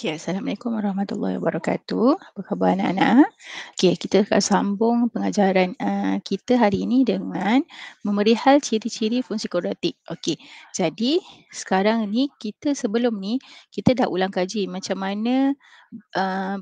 Okey, Assalamualaikum warahmatullahi wabarakatuh. Apa khabar anak-anak? Okey, kita akan sambung pengajaran kita hari ini dengan memerihal ciri-ciri fungsi kuadratik. Okey, jadi sekarang ni sebelum ni kita dah ulang kaji macam mana uh,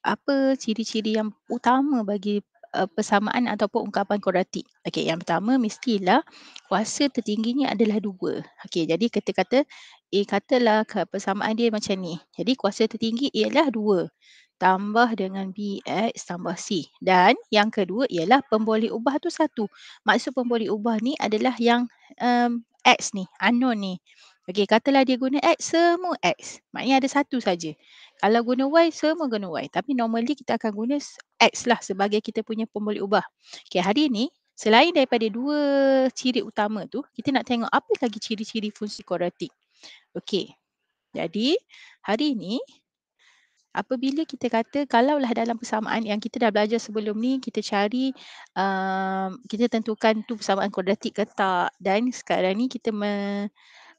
apa ciri-ciri yang utama bagi persamaan ataupun ungkapan kuadratik. Okey, yang pertama mestilah kuasa tertingginya adalah 2. Okey, jadi kita kata katalah persamaan dia macam ni. Jadi kuasa tertinggi ialah 2 tambah dengan Bx tambah C. Dan yang kedua ialah pemboleh ubah tu 1. Maksud pemboleh ubah ni adalah yang X ni, unknown ni. Okey, katalah dia guna X, semua X. Maknanya ada satu saja. Kalau guna Y, semua guna Y. Tapi normally kita akan guna X lah sebagai kita punya pemboleh ubah. Okey, hari ni selain daripada 2 ciri utama tu, kita nak tengok apa lagi ciri-ciri fungsi kuadratik. Okey, jadi hari ni apabila kita kata kalaulah dalam persamaan yang kita dah belajar sebelum ni, kita cari, kita tentukan tu persamaan kuadratik ke tak, dan sekarang ni kita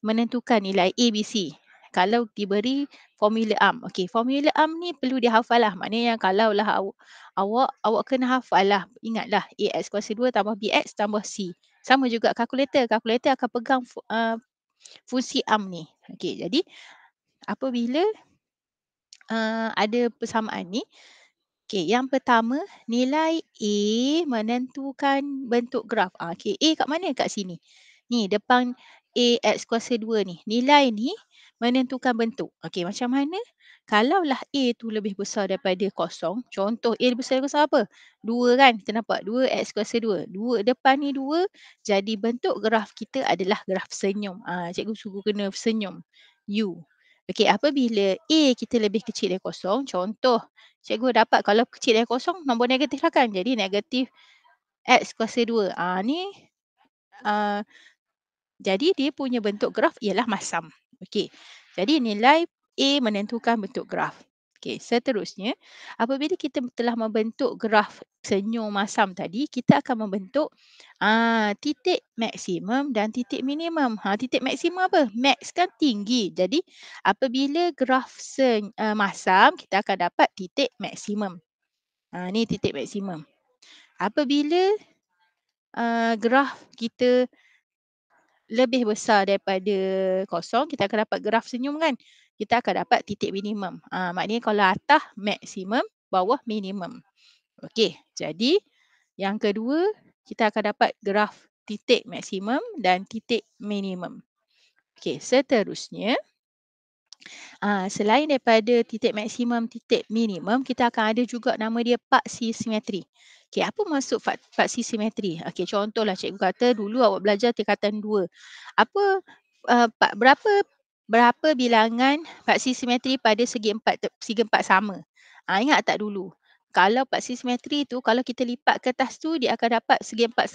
menentukan nilai A, B, C. Kalau diberi formula ARM. Okey, formula ARM ni perlu dihafal lah. Maknanya kalaulah awak kena hafal lah. Ingatlah AX kuasa 2 tambah BX tambah C. Sama juga kalkulator. Kalkulator akan pegang fungsi ARM ni. Okey, jadi apabila ada persamaan ni, okey, yang pertama nilai A menentukan bentuk graf. Okey, A kat mana? Kat sini. Ni depan AX kuasa 2 ni. Nilai ni menentukan bentuk. Okey, macam mana? Kalaulah A tu lebih besar daripada kosong, contoh A lebih besar daripada kosong apa? 2 kan? Kita nampak 2X kuasa 2. 2 depan ni 2, jadi bentuk graf kita adalah graf senyum. Cikgu suruh kena senyum. U. Okey, apabila A kita lebih kecil dari kosong, contoh cikgu dapat kalau kecil dari kosong, nombor negatif lah kan? Jadi negatif X kuasa 2. Ni uh, jadi dia punya bentuk graf ialah masam. Okey. Jadi nilai A menentukan bentuk graf. Okey, seterusnya apabila kita telah membentuk graf senyum masam tadi, kita akan membentuk titik maksimum dan titik minimum. Titik maksimum apa? Max kan tinggi. Jadi apabila graf masam, kita akan dapat titik maksimum. Ni titik maksimum. Apabila graf kita lebih besar daripada kosong, kita akan dapat graf senyum kan? Kita akan dapat titik minimum. Maknanya kalau atas maksimum, bawah minimum. Okey, jadi yang kedua, kita akan dapat graf titik maksimum dan titik minimum. Okey, seterusnya, selain daripada titik maksimum, titik minimum, kita akan ada juga nama dia paksi simetri. Okey, apa maksud paksi simetri? Okey, contohlah cikgu kata dulu awak belajar tingkatan 2. Apa berapa bilangan paksi simetri pada segi 4 sama? Ingat tak dulu? Kalau paksi simetri tu kalau kita lipat kertas tu dia akan dapat segi 4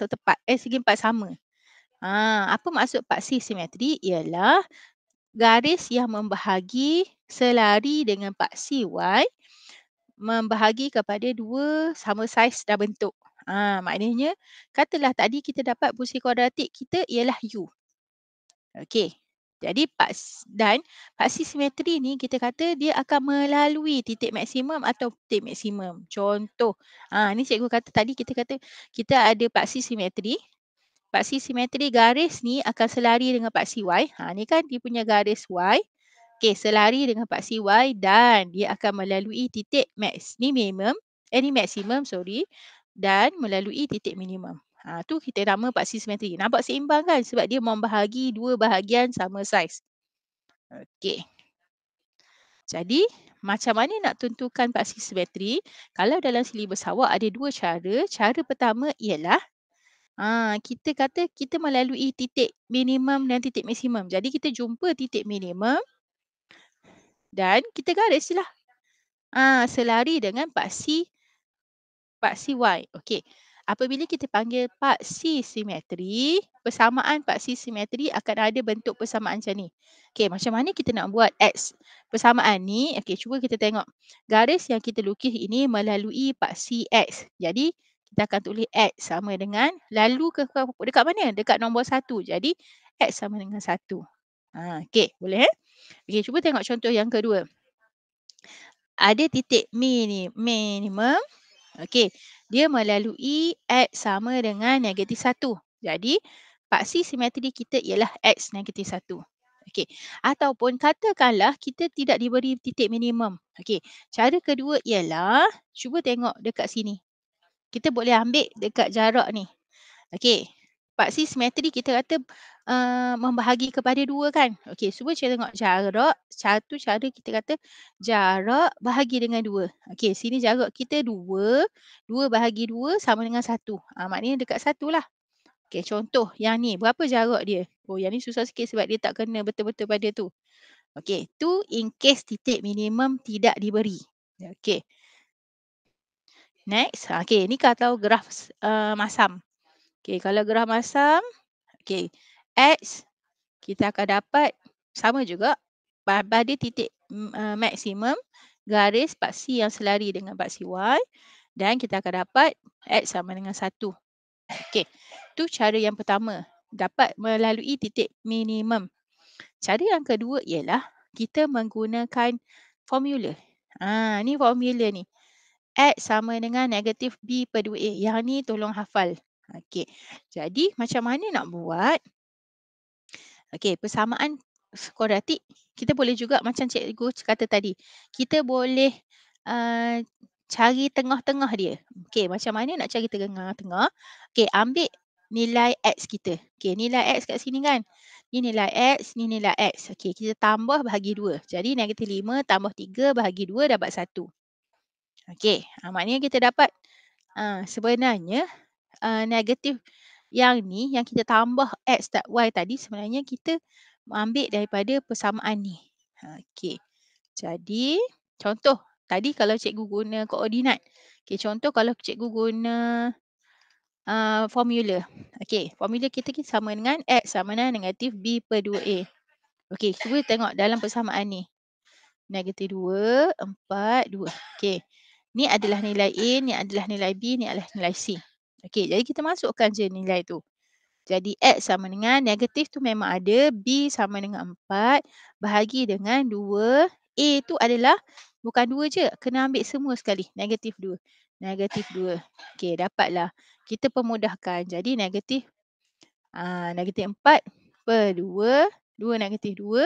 segi 4 sama. Apa maksud paksi simetri? Ialah garis yang membahagi selari dengan paksi Y membahagi kepada 2 sama saiz dan bentuk. Maknanya katalah tadi kita dapat fungsi kuadratik kita ialah U. Okey. Jadi paksi simetri ni kita kata dia akan melalui titik maksimum atau titik maksimum. Contoh, ni cikgu kata tadi kita kata kita ada paksi simetri. Paksi simetri garis ni akan selari dengan paksi Y. Ni kan dia punya garis Y. Okey, selari dengan paksi Y dan dia akan melalui titik ni maksimum sorry, dan melalui titik minimum. Tu kita nama paksi simetri. Nampak seimbang kan? Sebab dia membahagi 2 bahagian sama saiz. Okey. Jadi, macam mana nak tentukan paksi simetri? Kalau dalam silibus awak ada 2 cara. Cara pertama ialah kita kata kita melalui titik minimum dan titik maksimum. Jadi kita jumpa titik minimum dan kita garis je lah. Selari dengan paksi Y. Okey. Apabila kita panggil paksi simetri, persamaan paksi simetri akan ada bentuk persamaan macam ni. Okey, macam mana kita nak buat X? Persamaan ni, okey, cuba kita tengok. Garis yang kita lukis ini melalui paksi X. Jadi, kita akan tulis X sama dengan, lalu dekat mana? Dekat nombor 1. Jadi, X sama dengan 1. Okey, boleh Okey, cuba tengok contoh yang kedua. ada titik minimum. Okey, dia melalui X sama dengan -1. Jadi, paksi simetri kita ialah X -1. Okey, ataupun katakanlah kita tidak diberi titik minimum. Okey, cara kedua ialah cuba tengok dekat sini. Kita boleh ambil dekat jarak ni. Okey, paksi simetri kita kata membahagi kepada 2 kan. Okey, cuba kita tengok jarak, satu cara kita kata jarak bahagi dengan 2. Okey, sini jarak kita 2, 2 bahagi 2 sama dengan 1. Maknanya dekat 1 lah. Okey, contoh yang ni, berapa jarak dia? Oh, yang ni susah sikit sebab dia tak kena betul-betul pada tu. Okey, tu in case titik minimum tidak diberi. Okey, next. Okey, ni kalau graf masam. Okey, kalau graf masam, okey, X kita akan dapat sama juga pada titik maksimum garis paksi yang selari dengan paksi Y dan kita akan dapat X sama dengan 1. Okey, tu cara yang pertama, dapat melalui titik minimum. Cara yang kedua ialah kita menggunakan formula. Ni formula ni. X sama dengan negatif B/2A. Yang ni tolong hafal. Okey, jadi macam mana nak buat? Okey, persamaan kuadratik kita boleh juga macam cikgu kata tadi. Kita boleh uh, cari tengah-tengah dia. Okey, macam mana nak cari tengah-tengah? Okey, ambil nilai X kita. Okey, nilai X kat sini kan. Ni nilai X, ni nilai X. Okey, kita tambah bahagi 2. Jadi -5 tambah 3 bahagi 2 dapat 1. Okey, maknanya kita dapat sebenarnya negatif yang ni yang kita tambah X tak Y tadi sebenarnya kita ambil daripada persamaan ni. Okey. Jadi contoh tadi kalau cikgu guna koordinat. Okey, contoh kalau cikgu guna formula. Okey, formula kita sama dengan X sama dengan negatif B/2A. Okey, cuba tengok dalam persamaan ni. -2, 4, 2. Okey. Ni adalah nilai A, ni adalah nilai B, ni adalah nilai C. Okey, jadi kita masukkan je nilai tu. Jadi X sama dengan negatif tu memang ada, B sama dengan 4, bahagi dengan 2. A tu adalah bukan 2 je, kena ambil semua sekali, negatif 2. Negatif 2. Okey, dapatlah. Kita pemudahkan. Jadi negatif 4 per 2, 2 negatif 2,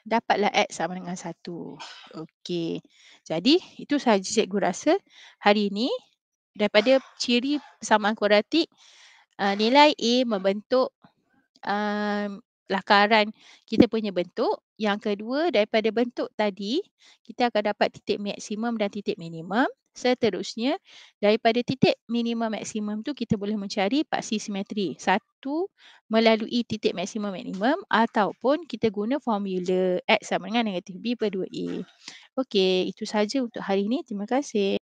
dapatlah X sama dengan 1. Okey. Jadi itu sahaja cikgu rasa hari ini daripada ciri persamaan kuadratik, nilai A membentuk lakaran kita punya bentuk. Yang kedua, daripada bentuk tadi kita akan dapat titik maksimum dan titik minimum. Seterusnya, daripada titik minimum maksimum tu kita boleh mencari paksi simetri. Satu melalui titik maksimum minimum ataupun kita guna formula X sama dengan negatif B/2A. Okey, itu saja untuk hari ini. Terima kasih.